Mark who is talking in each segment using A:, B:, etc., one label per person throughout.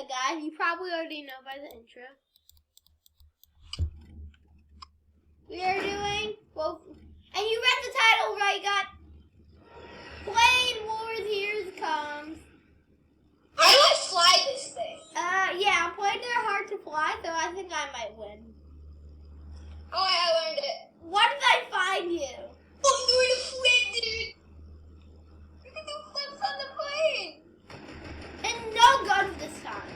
A: guys, you probably already know by the intro. We are doing, well, and you read the title right, got Plane Wars Here Comes.
B: How do I fly this thing?
A: Yeah, planes are hard to fly, so I think I might win.
B: Oh, I learned it.
A: What did I find you?
B: Oh, you're doing a flip, dude. You can do flips on the plane.
A: And no guns this time.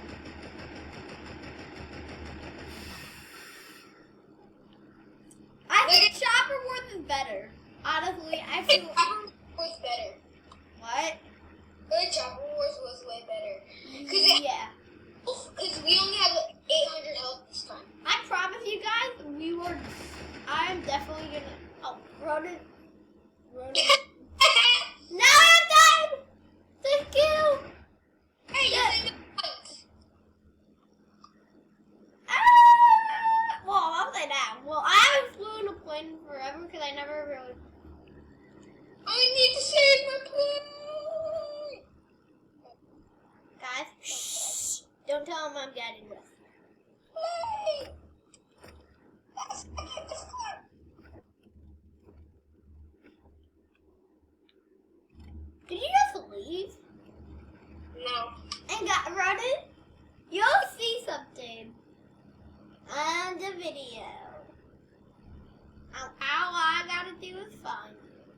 A: I think Chopper Wars is better. Honestly, I feel
B: Chopper Wars better.
A: What?
B: I think Chopper Wars was way better.
A: Yeah.
B: Because we only have 800 health this time.
A: I promise you guys, I'm definitely gonna, oh, Ronan. No, I'm done! Thank you!
B: Hey, you said the points.
A: Well, I'll say that. Well, I haven't flown a plane forever because I never really...
B: I need to save my plane.
A: Guys, shh. Don't tell them I'm getting this.
B: Plane.
A: Did you just leave?
B: No.
A: And got running? You'll see something on the video. All I gotta do is find you.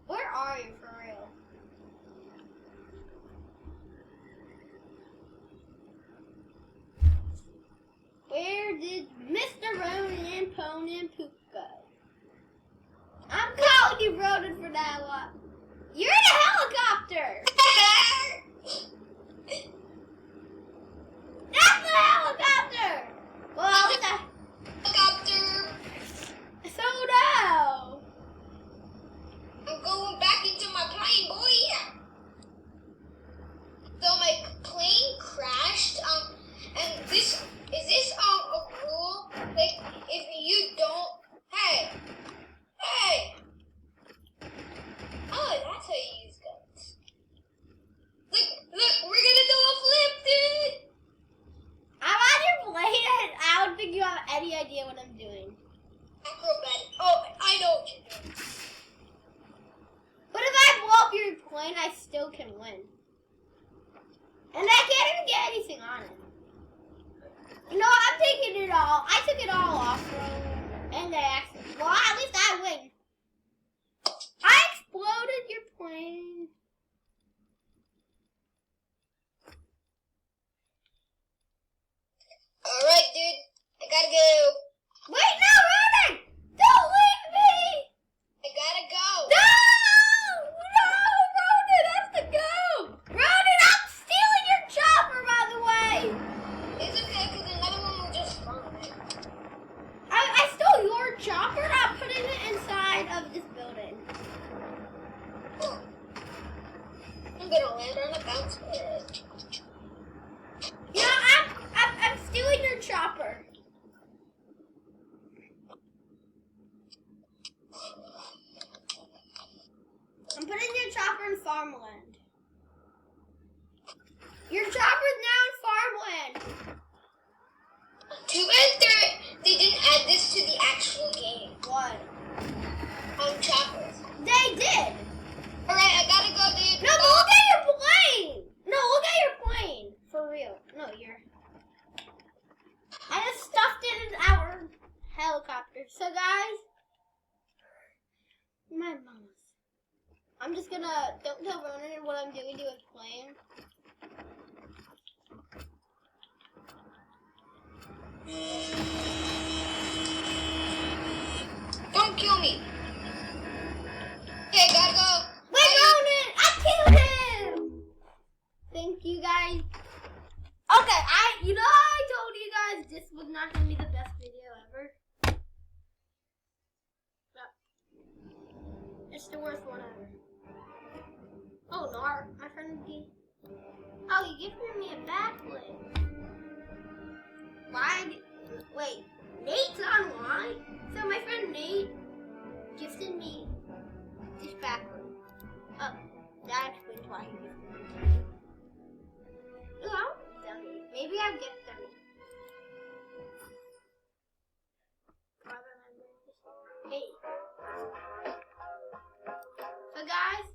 A: Where are you for real? Where did Mr. Ronan and Pone and Poop go? I'm calling you Ronan from now on. You're in a helicopter! That's the helicopter! Well, it's a
B: Helicopter.
A: so no!
B: I'm going back into my plane, boy. So my plane crashed. And this is a rule. Like if you don't, hey. Oh, that's how you use guns. Look, we're gonna do a flip, dude.
A: I'm on your plane and I don't think you have any idea what I'm doing.
B: Acrobatic. Oh, I know what you're doing.
A: But if I blow up your plane, I still can win. And I can't even get anything on it. You know, I'm taking it all. I took it all off road. And I actually, well, at least I win. I exploded your plane.
B: Alright, dude. I gotta go.
A: Wait, no, Ronan! Don't leave me!
B: I gotta go.
A: No! No, Ronan, I have to go! Ronan, I'm stealing your chopper, by the way!
B: It's okay, because another one will just spawn.
A: I stole your chopper and I'm putting it inside of this building.
B: I'm gonna land on a bounce pad.
A: You know, I'm stealing your chopper. I'm putting your chopper in farmland. Your chopper's now in farmland.
B: Too bad they didn't add this to the actual game.
A: What?
B: Choppers.
A: They did.
B: Alright, I gotta go, dude.
A: No, but look at your plane. No, look at your plane. For real. No, I just stuffed it in our helicopter. So, guys, my mama's. I'm just gonna, don't tell Ronan what I'm doing to his plane.
B: Don't kill me. Okay, gotta go.
A: Wait, Ronan! I killed him! Thank you, guys. Okay, you know how I told you guys this was not gonna be the best video ever? No. It's the worst one ever. Oh, no, my friend D. Oh, you gifted me a backflip. Why? Wait, Nate's online? So my friend Nate gifted me this backflip. Oh, that explains why he gifted me. Ooh, I But guys,